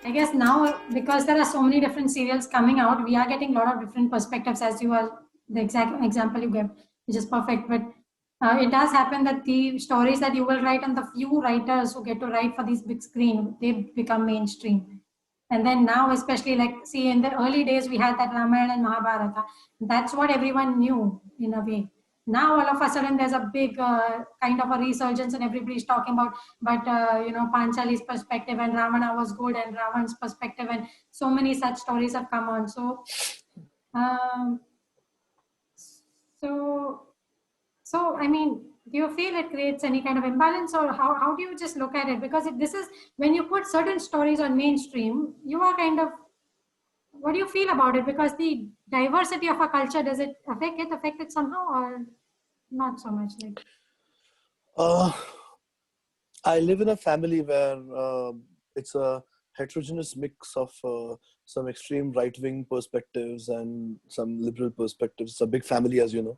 I guess now, because there are so many different serials coming out, we are getting a lot of different perspectives, as you are the exact example you gave, which is perfect. But it does happen that the stories that you will write and the few writers who get to write for this big screen, they become mainstream. And then now, especially like, see, in the early days, we had that Ramayana and Mahabharata. That's what everyone knew in a way. Now, all of a sudden, there's a big kind of a resurgence, and everybody's talking about, but Panchali's perspective and Ravana was good, and Ravan's perspective, and so many such stories have come on. So, um, so I mean, do you feel it creates any kind of imbalance, or how do you just look at it? Because this is when you put certain stories on mainstream, you are kind of, what do you feel about it? Because the diversity of a culture, does it affect it somehow, or not so much? Like, I live in a family where it's a heterogeneous mix of some extreme right-wing perspectives and some liberal perspectives. It's a big family, as you know.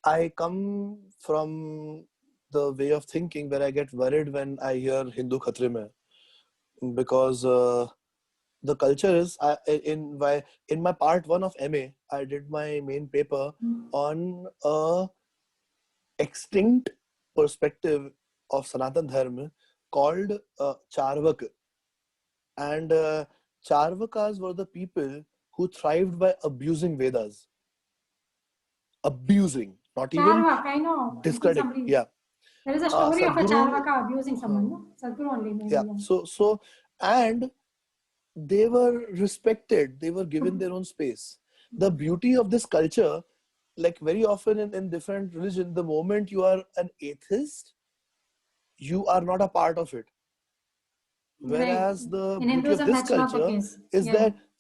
I come from the way of thinking where I get worried when I hear Hindu Khatre Mein, because the culture is, in my part 1 of MA, I did my main paper on a extinct perspective of Sanatan Dharma called Charvak. And Charvakas were the people who thrived by abusing Vedas. Abusing, not Charvak, even I know. discrediting. Yeah. There is a story of a Sadhguru, Charvaka abusing someone, no? Sadhguru only, maybe. yeah. So, and they were respected. They were given their own space. The beauty of this culture, like very often in different religions, the moment you are an atheist, you are not a part of it. Whereas the in beauty Hinduism, of this that's not the culture case.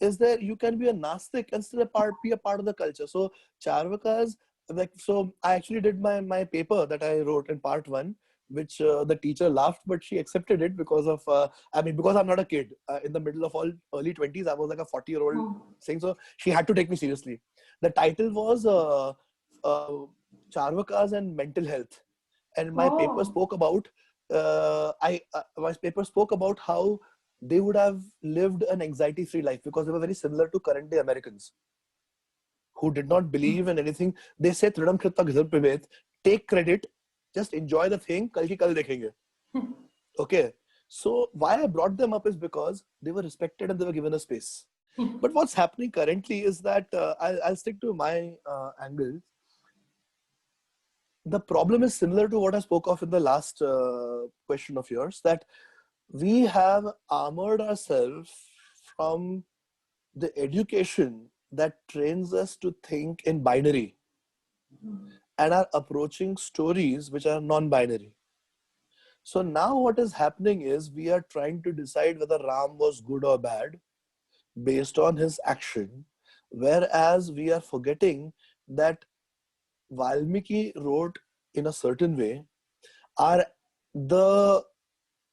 is that you can be a Nastik and still be a part of the culture. So Charvakas, so I actually did my paper that I wrote in part 1, which the teacher laughed, but she accepted it because of, because I'm not a kid. In the middle of all early 20s, I was like a 40-year-old thing. So she had to take me seriously. The title was Charvakas and Mental Health. And my paper spoke about, my paper spoke about how they would have lived an anxiety-free life because they were very similar to current day Americans who did not believe in anything. They say, take credit, just enjoy the thing, kal ki kal dekhenge. Okay. So why I brought them up is because they were respected and they were given a space. But what's happening currently is that, I'll stick to my angle. The problem is similar to what I spoke of in the last question of yours, that we have armored ourselves from the education that trains us to think in binary and are approaching stories which are non-binary. So now what is happening is we are trying to decide whether Ram was good or bad based on his action, whereas we are forgetting that Valmiki wrote in a certain way. Are the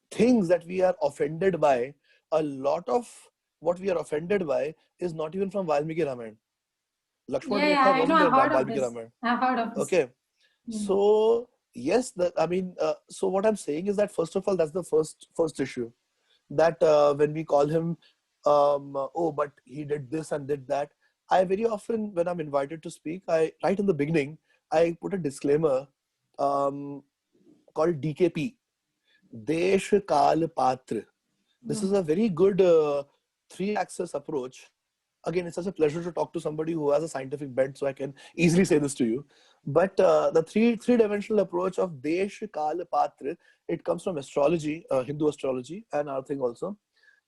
things that we are offended by, a lot of what we are offended by is not even from Valmiki Ramayana. Lakshman Rekha wasn't there in Valmiki Ramayana. I've heard of this. Okay. So yes, so what I'm saying is that first of all, that's the first issue. That when we call him, but he did this and did that. I very often, when I'm invited to speak, right in the beginning, I put a disclaimer called DKP, Desh, Kal, Paatra. This is a very good 3-axis approach. Again, it's such a pleasure to talk to somebody who has a scientific bent, so I can easily say this to you. But the three-dimensional approach of Desh, Kal, Paatra, it comes from astrology, Hindu astrology, and our thing also.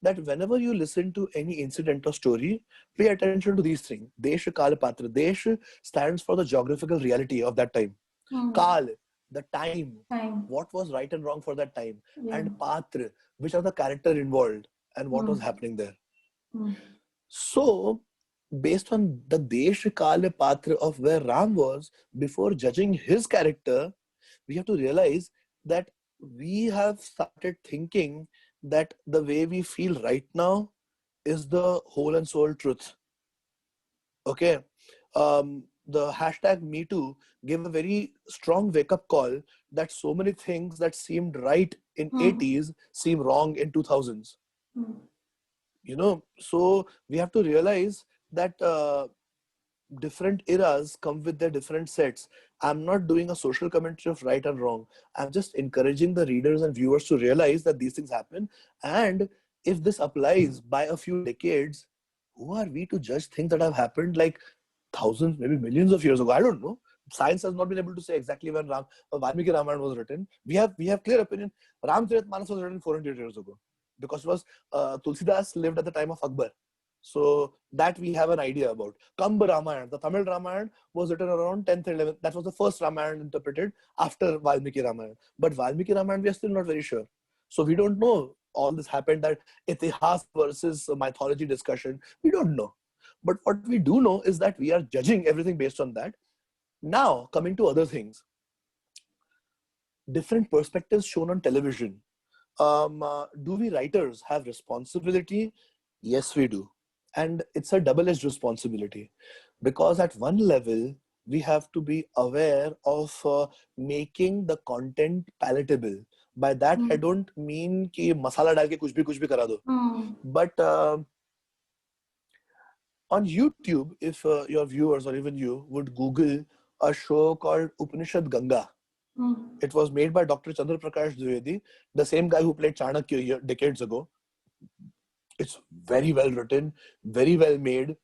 That whenever you listen to any incident or story, pay attention to these things. Desh, Kal, Paatra. Desh stands for the geographical reality of that time. Kal, the time, what was right and wrong for that time. And Paatra, which are the character involved and what was happening there. So, based on the Desh, Kal, Paatra of where Ram was, before judging his character, we have to realize that we have started thinking that the way we feel right now is the whole and soul truth. Okay. the hashtag #MeToo gave a very strong wake-up call that so many things that seemed right in 80s seem wrong in 2000s. So we have to realize that different eras come with their different sets. I'm not doing a social commentary of right and wrong. I'm just encouraging the readers and viewers to realize that these things happen. And if this applies by a few decades, who are we to judge things that have happened like thousands, maybe millions of years ago? I don't know. Science has not been able to say exactly when Valmiki Ramayana was written. We have clear opinion. Ramcharitmanas was written 400 years ago because it was Tulsidas lived at the time of Akbar. So that we have an idea about. Kamba Ramayana, the Tamil Ramayana, was written around 10th and 11th. That was the first Ramayana interpreted after Valmiki Ramayana. But Valmiki Ramayana, we are still not very sure. So we don't know all this happened, that itihas versus mythology discussion. We don't know. But what we do know is that we are judging everything based on that. Now, coming to other things. Different perspectives shown on television. Do we writers have responsibility? Yes, we do. And it's a double-edged responsibility, because at one level we have to be aware of making the content palatable. By that I don't mean कि masala डाल के कुछ भी करा दो. But on YouTube, if your viewers or even you would Google a show called Upanishad Ganga, it was made by Dr. Chandra Prakash Dwivedi, the same guy who played Chanakya decades ago. It's very well written, very well made.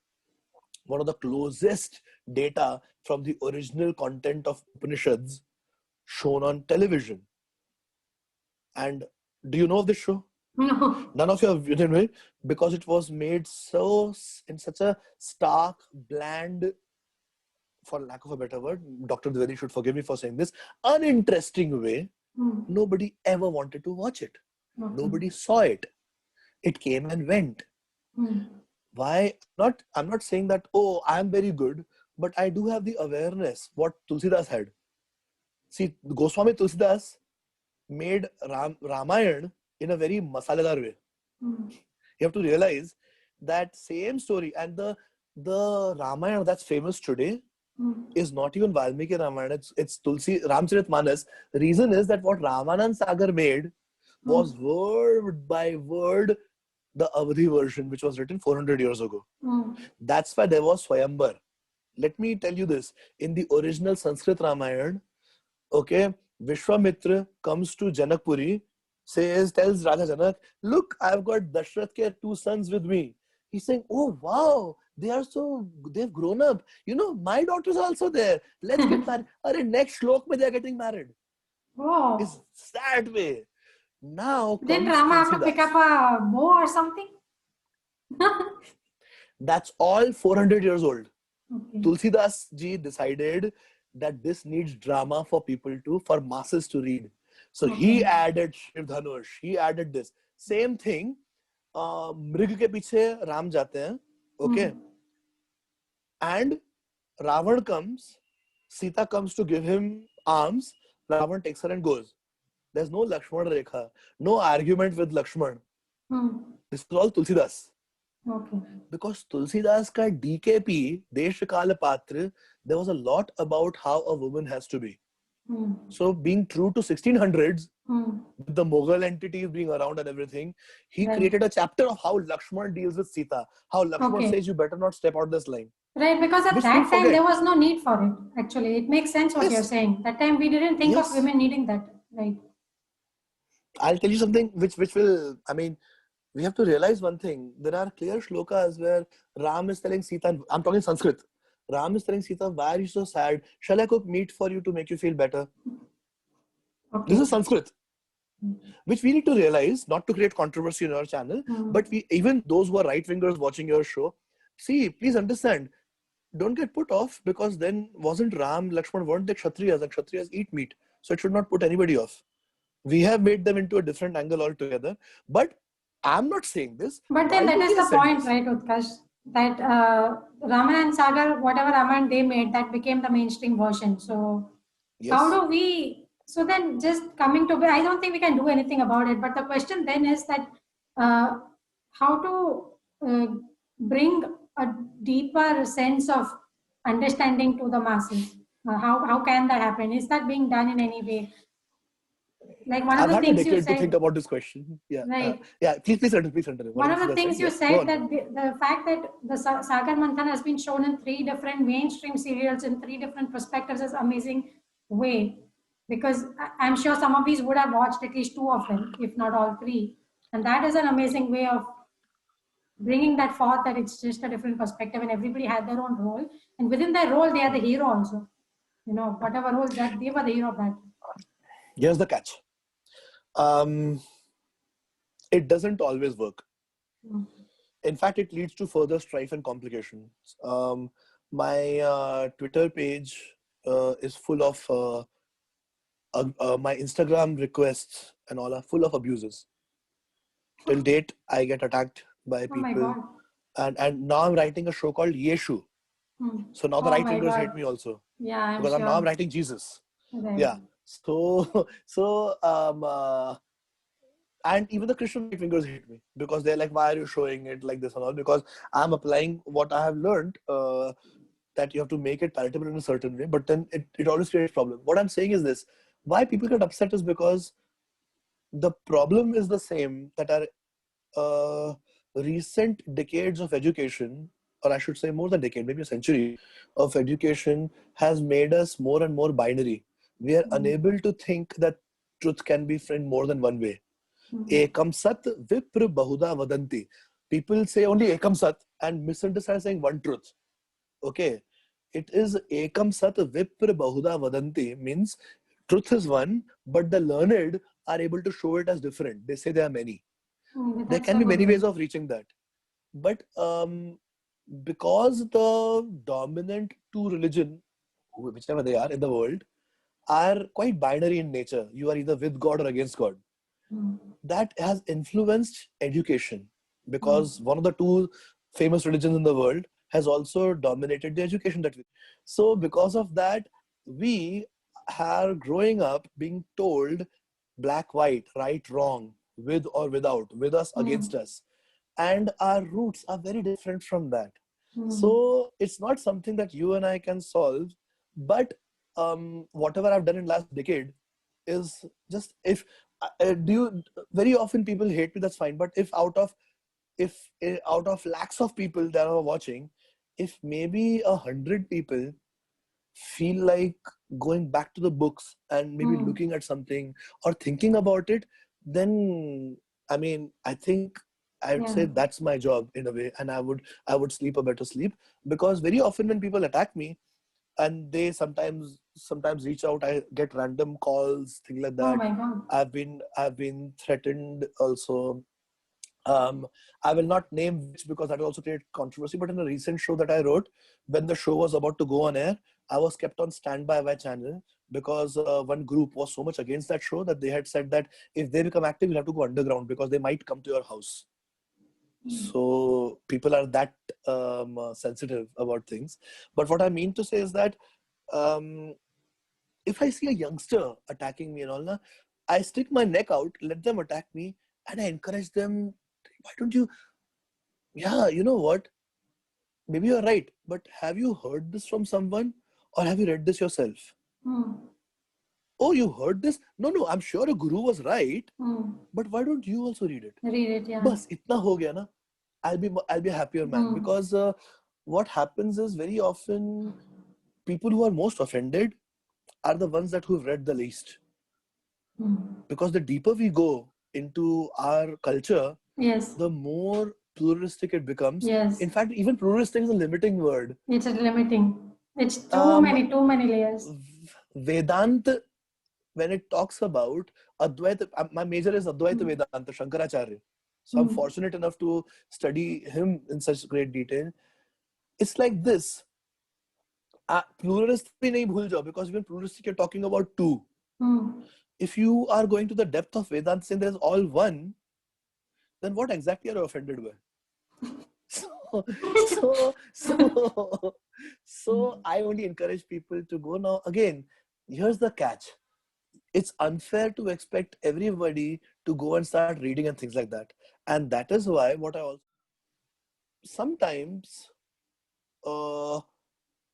One of the closest data from the original content of Upanishads shown on television. And do you know of this show? No. None of you have know, because it was made in such a stark, bland, for lack of a better word, Dr. Dwivedi should forgive me for saying this, uninteresting way. Nobody ever wanted to watch it. Nobody saw it. It came and went. Why? I'm not saying that, oh, I'm very good, but I do have the awareness what Tulsidas had. See, Goswami Tulsidas made Ramayana in a very masaledar way. You have to realize that same story, and the Ramayana that's famous today is not even Valmiki Ramayana, it's Tulsi Ramcharitmanas. The reason is that what Ramanand Sagar made was word by word the Avadhi version, which was written 400 years ago. That's why there was Swayambar. Let me tell you this. In the original Sanskrit Ramayana, okay, Vishwamitra comes to Janakpuri, tells Raja Janak, look, I've got Dashrath's 2 sons with me. He's saying, oh wow, they've grown up. My daughters are also there. Let's get married. Next shlok they're getting married. Oh. It's that way. Now didn't Rama have to pick up a bow or something? That's all 400 years old. Okay. Tulsidas ji decided that this needs drama for masses to read. So he added Shiv Dhanush, he added this. Same thing, Mrig ke piche Ram jate hain, okay? And Ravan comes, Sita comes to give him arms, Ravan takes her and goes. There's no Lakshmana Rekha, no argument with Lakshman. This is all Tulsidas. Okay. Because Tulsidas ka DKP, Desh Kala Patra, there was a lot about how a woman has to be. So being true to 1600s, with the Mughal entities being around and everything, he created a chapter of how Lakshman deals with Sita. How Lakshman says, you better not step out this line. Right, because at that time there was no need for it. Actually, it makes sense what you're saying. That time we didn't think of women needing that. Right. I'll tell you something which will, we have to realize one thing. There are clear shlokas where Ram is telling Sita, I'm talking Sanskrit. Ram is telling Sita, why are you so sad? Shall I cook meat for you to make you feel better? Okay. This is Sanskrit. Which we need to realize, not to create controversy on our channel, but even those who are right-wingers watching your show, see, please understand, don't get put off, because then wasn't Ram, Lakshman weren't the Kshatriyas, and Kshatriyas eat meat. So it should not put anybody off. We have made them into a different angle altogether. But I'm not saying this. But then that is the point, right, Utkarsh? That Raman and Sagar, whatever Raman they made, that became the mainstream version. So how do we, so then just coming to, I don't think we can do anything about it. But the question then is that how to bring a deeper sense of understanding to the masses. How can that happen? Is that being done in any way? Like one of I've the had a things you decade to said, think about this question. Yeah, right? yeah. Please continue. Please continue. What One are the of things the you things said? you Yeah, go said on. that the fact that the Sagar Manthan has been shown in 3 different mainstream serials in 3 different perspectives is amazing way, because I'm sure some of these would have watched at least 2 of them, if not all 3, and that is an amazing way of bringing that forth, that it's just a different perspective and everybody had their own role, and within their role they are the hero also. Whatever role that they were the hero of that. Here's the catch. It doesn't always work. Mm. In fact, it leads to further strife and complications. My Twitter page is full of my Instagram requests and all are full of abuses. Till date, I get attacked by Oh my people, god. and now I'm writing a show called Yeshu. Mm. So now the Oh right my wingers god. hate me also Yeah, I'm because now I'm sure. writing Jesus. Right. Yeah. So so and even the Christian right wingers hate me because they're like, why are you showing it like this and all? Because I'm applying what I have learned, that you have to make it palatable in a certain way, but then it always creates problem. What I'm saying is this: why people get upset is because the problem is the same, that our recent decades of education, or I should say more than decade, maybe a century of education, has made us more and more binary. We are unable to think that truth can be framed more than one way. Ekam sat vipra bahuda vadanti. People say only ekam sat and misunderstand saying one truth. Okay. It is ekam sat vipra bahuda vadanti, means truth is one, but the learned are able to show it as different. They say there are many. There That's can so be good. many ways of reaching that. But because the dominant two religion, whichever they are in the world, are quite binary in nature. You are either with God or against God. That has influenced education, because one of the two famous religions in the world has also dominated the education that we. So because of that, we are growing up being told black, white, right, wrong, with or without, with us, against us, and our roots are very different from that. So it's not something that you and I can solve, but whatever I've done in last decade is just, if do you, very often people hate me, that's fine, but if out of lakhs of people that are watching, if maybe 100 people feel like going back to the books and maybe looking at something or thinking about it, then I mean, I think I would say that's my job in a way, and I would sleep a better sleep, because very often when people attack me, and they sometimes reach out, I get random calls, things like Oh that. my god. I've been threatened also. I will not name which, because that will also create controversy, but in a recent show that I wrote, when the show was about to go on air, I was kept on standby by channel, because one group was so much against that show that they had said that if they become active, you'll have to go underground because they might come to your house. So people are that sensitive about things. But what I mean to say is that um, if I see a youngster attacking me and all, na, I stick my neck out, let them attack me, and I encourage them. Why don't you? Yeah, you know what? Maybe you're right, but have you heard this from someone, or have you read this yourself? Oh, you heard this? No, no, I'm sure a guru was right, but why don't you also read it? Read it, yeah. Bas, itna ho gaya na. I'll be a happier man, because what happens is, very often people who are most offended are the ones that who've read the least. Because the deeper we go into our culture, Yes. the more pluralistic it becomes. Yes. In fact, even pluralistic is a limiting word. It's limiting. It's too Um, many layers. Vedanta, when it talks about Advaita, my major is Advaita Vedanta, Shankaracharya. So I'm fortunate enough to study him in such great detail. It's like this. Pluralist bhi nahi bhul jao, because even pluralistic, you're talking about two. If you are going to the depth of Vedanta saying there's all one, then what exactly are you offended by? So I only encourage people to go. Now again, here's the catch: it's unfair to expect everybody to go and start reading and things like that, and that is why what I also sometimes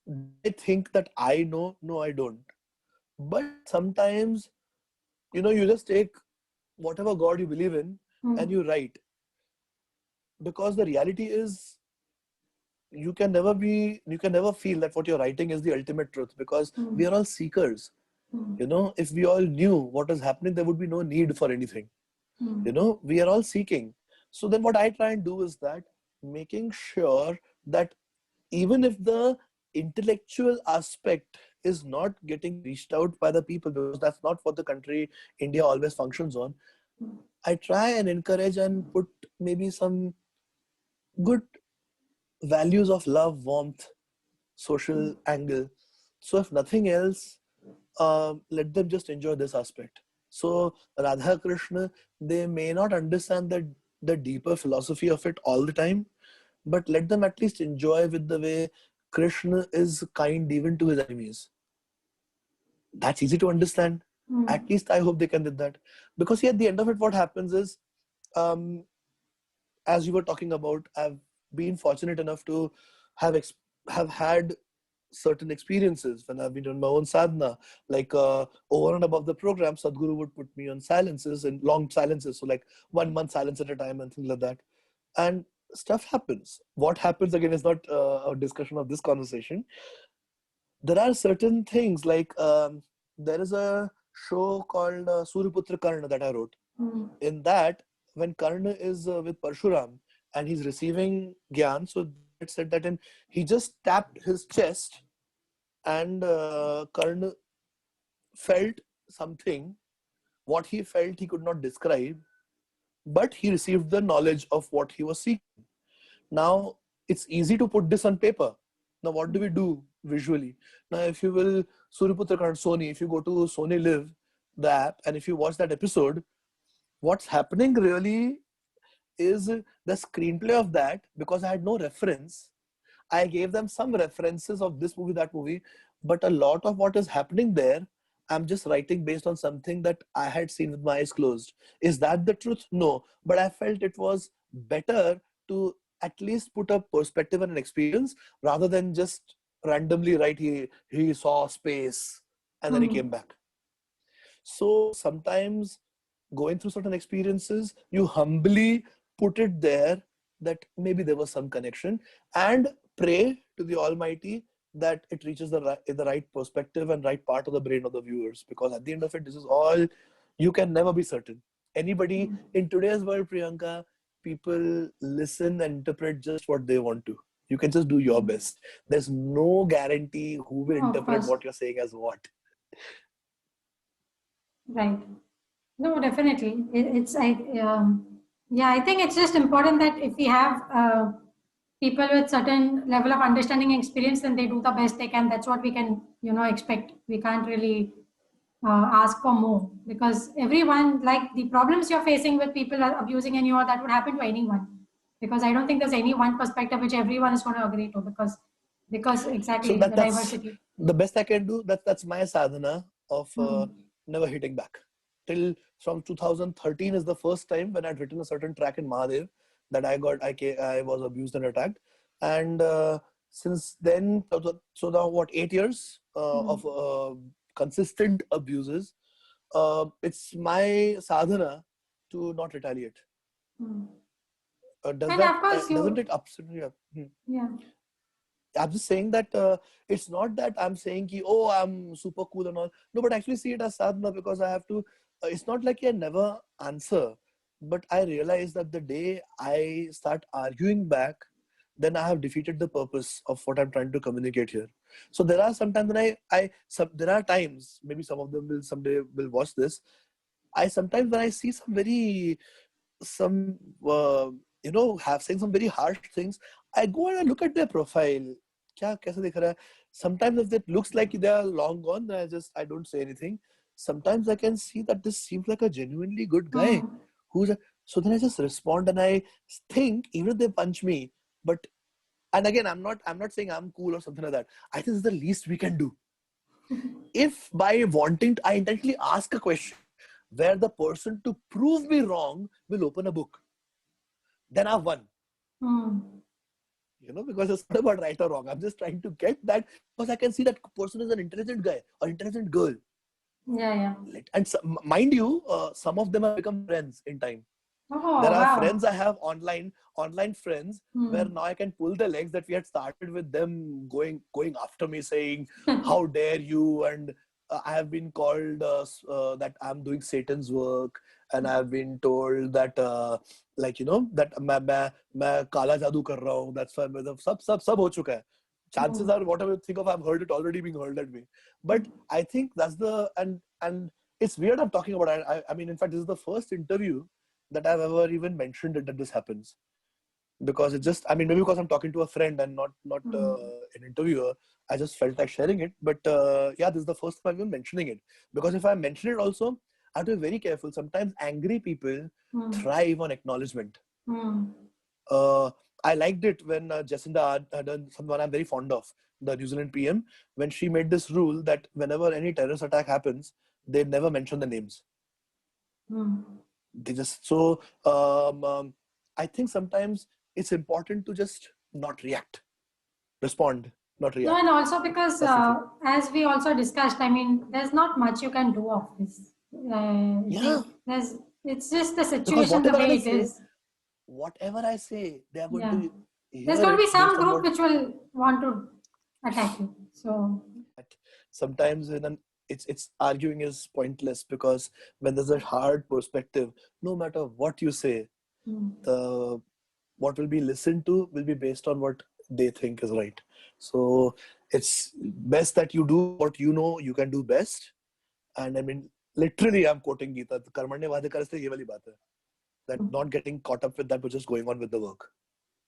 do I think that I know? No, I don't. But sometimes, you just take whatever God you believe in and you write. Because the reality is, you can never feel that what you're writing is the ultimate truth, because we are all seekers. If we all knew what is happening, there would be no need for anything. We are all seeking. So then what I try and do is that making sure that even if the intellectual aspect is not getting reached out by the people, because that's not what the country India always functions on, I try and encourage and put maybe some good values of love, warmth, social angle. So if nothing else, let them just enjoy this aspect. So RadhaKrishn, they may not understand the deeper philosophy of it all the time, but let them at least enjoy with the way Krishna is kind even to his enemies. That's easy to understand. At least I hope they can do that. Because at the end of it, what happens is, um, as you were talking about, I've been fortunate enough to have have had certain experiences when I've been doing my own sadhana. Like over and above the program, Sadhguru would put me on silences and long silences, so like 1 month silence at a time and things like that. And stuff happens. What happens again is not a discussion of this conversation. There are certain things like there is a show called Suryaputra Karna that I wrote. In that, when Karna is with Parshuram and he's receiving Gyan, so it said that he just tapped his chest and Karna felt something. What he felt he could not describe, but he received the knowledge of what he was seeking. Now, it's easy to put this on paper. Now, what do we do visually? Now, if you will, Suryaputra Karna Sony, if you go to Sony Live, the app, and if you watch that episode, what's happening really is the screenplay of that, because I had no reference. I gave them some references of this movie, that movie, but a lot of what is happening there, I'm just writing based on something that I had seen with my eyes closed. Is that the truth? No. But I felt it was better to at least put a perspective and an experience rather than just randomly write he saw space and then he came back. So sometimes going through certain experiences, you humbly put it there that maybe there was some connection, and pray to the Almighty that it reaches the right perspective and right part of the brain of the viewers. Because at the end of it, this is all, you can never be certain. Anybody in today's world, Priyanka, people listen and interpret just what they want to. You can just do your best. There's no guarantee who will interpret what you're saying as what. Right. No, definitely. I think it's just important that if we have people with certain level of understanding and experience, then they do the best they can. That's what we can, expect. We can't really ask for more, because everyone, like the problems you're facing with people are abusing and that would happen to anyone. Because I don't think there's any one perspective which everyone is going to agree to, because exactly So the that's diversity. the best I can do. That's my sadhana of never hitting back. Till from 2013 is the first time when I'd written a certain track in Mahadev that I was abused and attacked, and since then, so now what, 8 years of consistent abuses. It's my sadhana to not retaliate. Does And that of course, doesn't it upset you? yeah. I'm just saying that it's not that I'm saying ki, oh, I'm super cool and all. No, but actually see it as sadhana, because I have to. It's not like I never answer, but I realize that the day I start arguing back, then I have defeated the purpose of what I'm trying to communicate here. So there are sometimes when there are times, maybe some of them will someday will watch this. I sometimes when I see some have saying some very harsh things, I go and I look at their profile. Kya, kaise dikh raha hai? Sometimes if it looks like they are long gone, then I don't say anything. Sometimes I can see that this seems like a genuinely good guy. So then I just respond and I think, even if they punch me, but and again I'm not saying I'm cool or something like that. I think it's the least we can do. If by wanting I intentionally ask a question where the person to prove me wrong will open a book, then I've won. because it's not about right or wrong. I'm just trying to get that because I can see that person is an intelligent guy or intelligent girl. Yeah. And mind you, some of them have become friends in time. Oh, There are wow. friends I have online friends where now I can pull the legs that we had started with them going after me saying, how dare you? And I have been called that I'm doing Satan's work, and I have been told that that मैं काला जादू कर रहा हूँ. That's why सब हो चुका है. Chances are whatever you think of, I've heard it already being hurled at me. But I think that's and it's weird I'm talking about it. I mean, in fact, this is the first interview that I've ever even mentioned it, that this happens, because it just, I mean, maybe because I'm talking to a friend and not an interviewer, I just felt like sharing it. But yeah, this is the first time I'm even mentioning it, because if I mention it also, I have to be very careful. Sometimes angry people thrive on acknowledgement. I liked it when Jacinda Ardern, someone I'm very fond of, the New Zealand PM, when she made this rule that whenever any terrorist attack happens, they never mention the names. They just I think sometimes it's important to just not react, respond, not react. No, and also because as we also discussed, I mean, there's not much you can do of this. Yeah, it's just the situation the way it is. Whatever I say, they are going to hear. There's going to be some group which will want to attack you. So sometimes it's arguing is pointless, because when there's a hard perspective, no matter what you say, what will be listened to will be based on what they think is right. So it's best that you do what you know you can do best. And I mean, literally, I'm quoting Gita, कर्मण्य वाधिकारस्ते ये वाली बात है, that not getting caught up with that, but just going on with the work.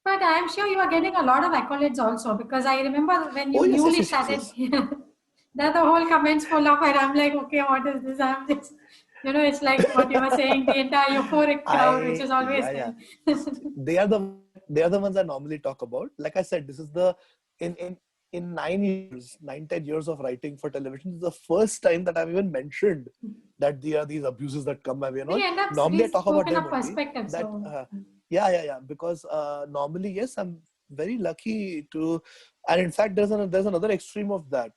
But I'm sure you are getting a lot of accolades also, because I remember when you newly started, that the whole comments full of it. I'm like, okay, what is this? I'm just, it's like what you were saying, the entire euphoric crowd, which is always there. They are the ones I normally talk about. Like I said, this is the in 10 years of writing for television, this is the first time that I've even mentioned that there are these abuses that come my way. Normally I talk about them only. Yeah. Because normally, yes, I'm very lucky to, and in fact, there's another extreme of that.